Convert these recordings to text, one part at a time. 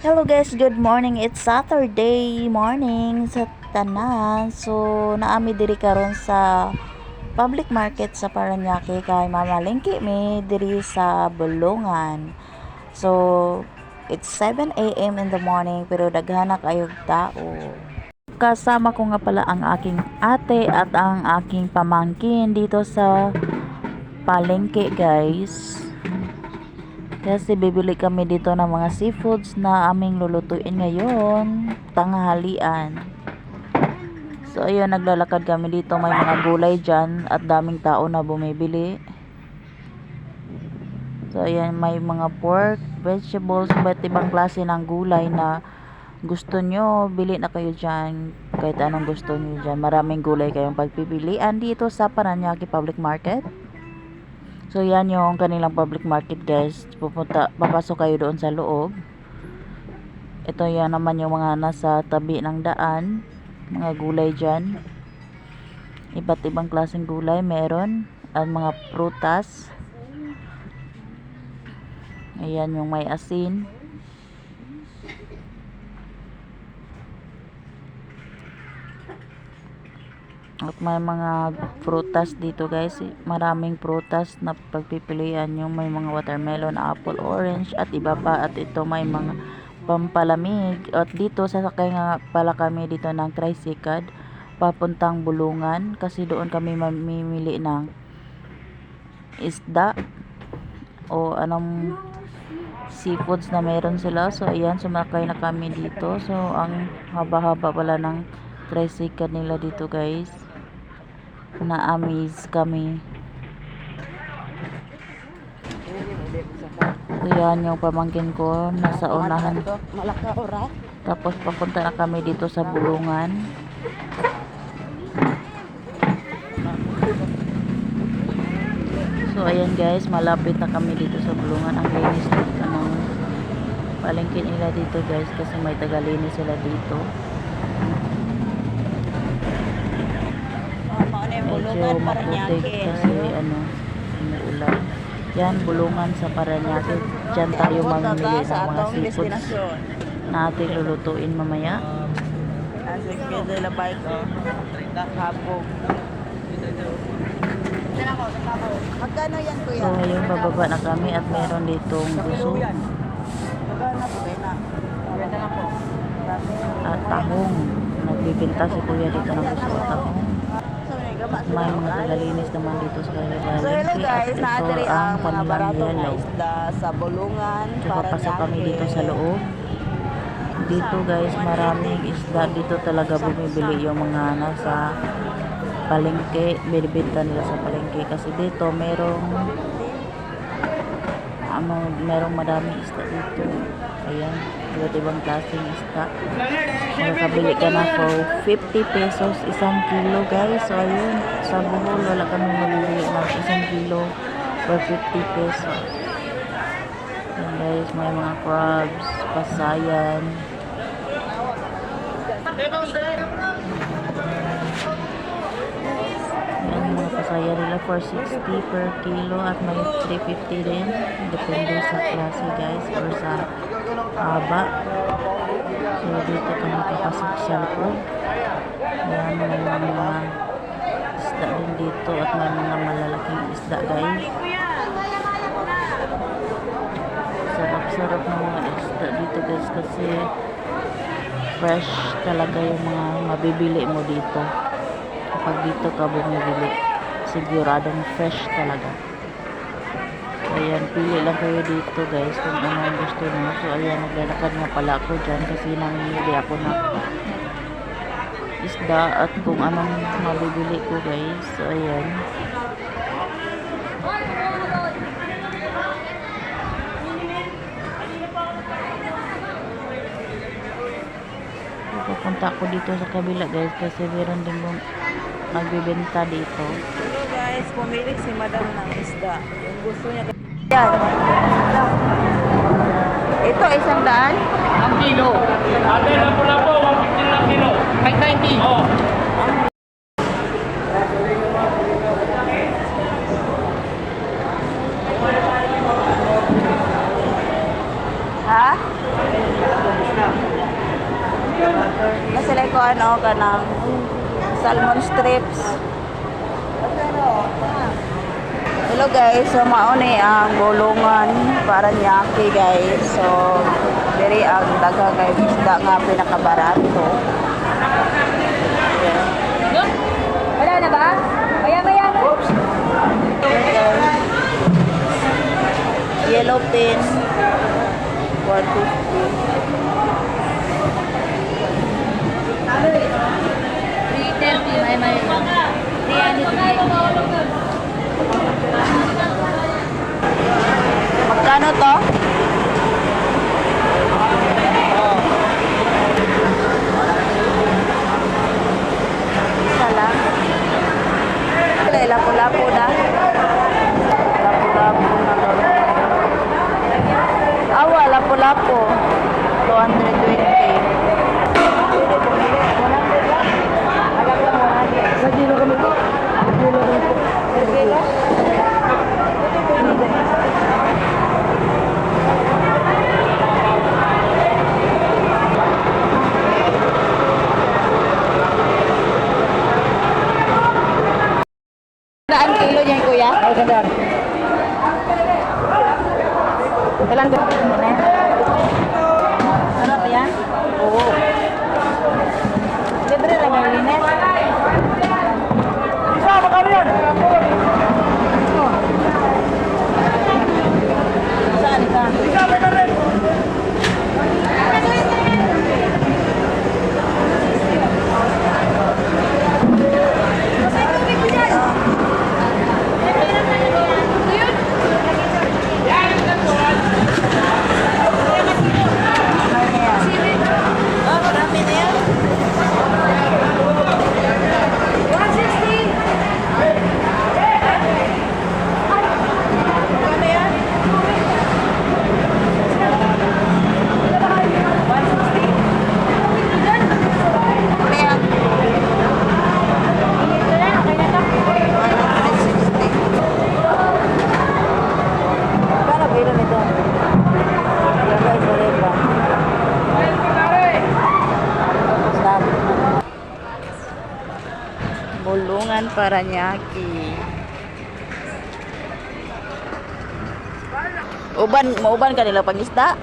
Hello guys, good morning. It's Saturday morning sa tanan. So, naami diri karon sa public market sa Parañaque kay mamalengke mi diri sa Bulungan. So, it's 7 a.m. in the morning pero daghan na kayog tao. Kasama ko nga pala ang aking ate at ang aking pamangkin dito sa palengke, guys. Kasi bibili kami dito ng mga seafoods na aming lulutuin ngayon, tanghalian. So ayun, naglalakad kami dito, may mga gulay dyan at daming tao na bumibili. So ayan, may mga pork, vegetables, iba't ibang klase ng gulay na gusto nyo, bili na kayo dyan. Kahit anong gusto nyo dyan, maraming gulay kayong pagpipilian dito sa Parañaque Public Market. So yan yung kanilang public market, guys. Papasok kayo doon sa loob. Ito yan naman yung mga nasa tabi ng daan. Mga gulay dyan. Iba't ibang klaseng gulay meron. At mga prutas. Ayan yung may asin. At may mga prutas dito, guys. Maraming prutas na pagpipilian yung may mga watermelon, apple, orange at iba pa. At ito may mga pampalamig. At dito sasakay nga pala kami dito ng tricycle papuntang Bulungan kasi doon kami mamimili ng isda o anong seafoods na meron sila. So ayan, sumakay na kami dito. So ang haba-haba pala ng tricycle nila dito, guys. Na-amaze kami. So yan yung pamangkin ko nasa unahan. Tapos papunta na kami dito sa Bulungan. So ayan, guys, malapit na kami dito sa Bulungan. Ang linis dito ng palengke nila dito, guys, kasi may tagalinis sila dito. Medyo maputik kasi umuulan. Yan, Bulungan sa Parañaque. Diyan tayo mamimili ng mga seafoods na ating lulutuin mamaya. Magkano yan, kuya? So ngayon bababa na kami at meron ditong guso at tahong. Nagbibinta si kuya dito ng guso at tahong. At may mga tagalinis naman dito sa kanilang So hello guys, at naadiri ito ang ang mga kanilang baratong yellow. isda sa Bulungan, So papasok kami dito sa loob. Dito, guys, maraming isda. Dito talaga bumibili yung mga nasa palengke. Binibenta nila sa palengke kasi dito merong madaming isda dito. Ayan, iba't ibang klaseng isda. Makakabili ka na for 50 pesos isang kilo, guys. So ayun, sa Bohol wala kami mabibili ng isang kilo for 50 pesos. Ayan, guys, may mga crabs, pasayan. Ayan, mga pasayan nila for 60 per kilo at may 350 din. Depende sa klase, guys, or sa haba. So dito kami kapasok sa loob. Ayan, may mga isda din dito at may mga malalaking isda, guys. Sarap-sarap ng mga isda dito, guys, kasi fresh talaga yung mga mabibili mo dito. Kapag dito ka bumibili, siguradong fresh talaga. Ayan, pili lang kayo dito, guys, kung ano ang gusto nyo. So ayan, naglalakad nga pala ako dyan kasi namimili ako ng isda at kung anong mabibili ko, guys. So ayan. Pupunta ako dito sa kabila, guys, kasi meron din nagbibenta dito. So guys, pumili si madam ng isda. Yung gusto niya. Yan. Ito, 100? Ang kilo. Ate, lapo-lapo, 150 lang kilo. 590. Oo. Ha? ko ano ka ng salmon strips. Hello guys, so mauni ang gulungan para Paranaque guys. So diri ang daghang kay isda nga pinakabarato. Wala na ba? Maya-maya. Oops. Yellow pin 150. Magkano to? Isa lang. Lapu-lapu na. Lapu-lapu na to. Awa, lapu-lapu. 220. Sa kilo kami po. Kilo kami po. Kilo? Saan kilo niyan, kuya? Ay, sandaan. Kailan ba? Sarap yan? Oo. Libre lang yung linet. Isa, magkano yan? Saan ka? Isa, magkano rin? Marami na yan. Magkano yan? 160. Ano yan? 160. Magkano kilo nito? Gagay sa lepa. Bulungan Paranaque. Mauban kanila pag-isda.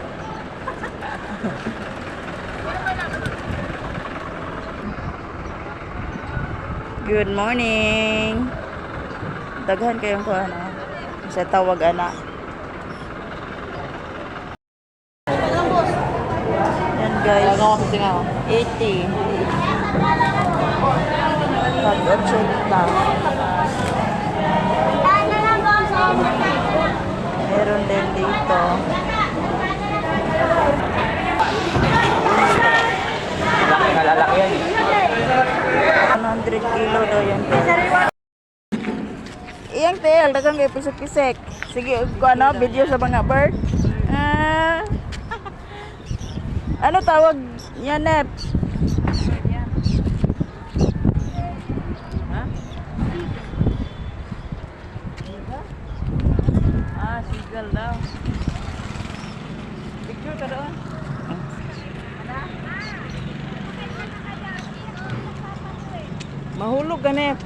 Good morning. Daghan kayong ko ano. Sa tawag ana. Yan guys. 80. Pag-80. Meron din dito. Lalaki yan. 100 kilo daw yan. Iyang tail, dagang kay pisik-pisik. Sige, ano, video sa mga bird. Ano tawag niya, Nep? Sigal daw. Picture ka doon. Mahulog ka, Nep.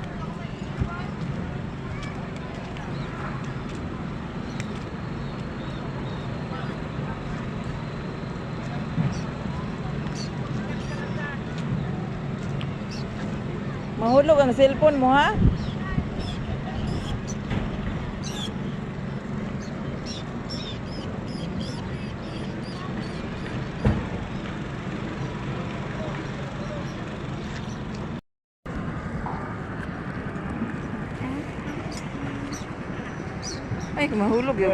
Mahulog ang cellphone mo, ha? Ay, mahulog yun.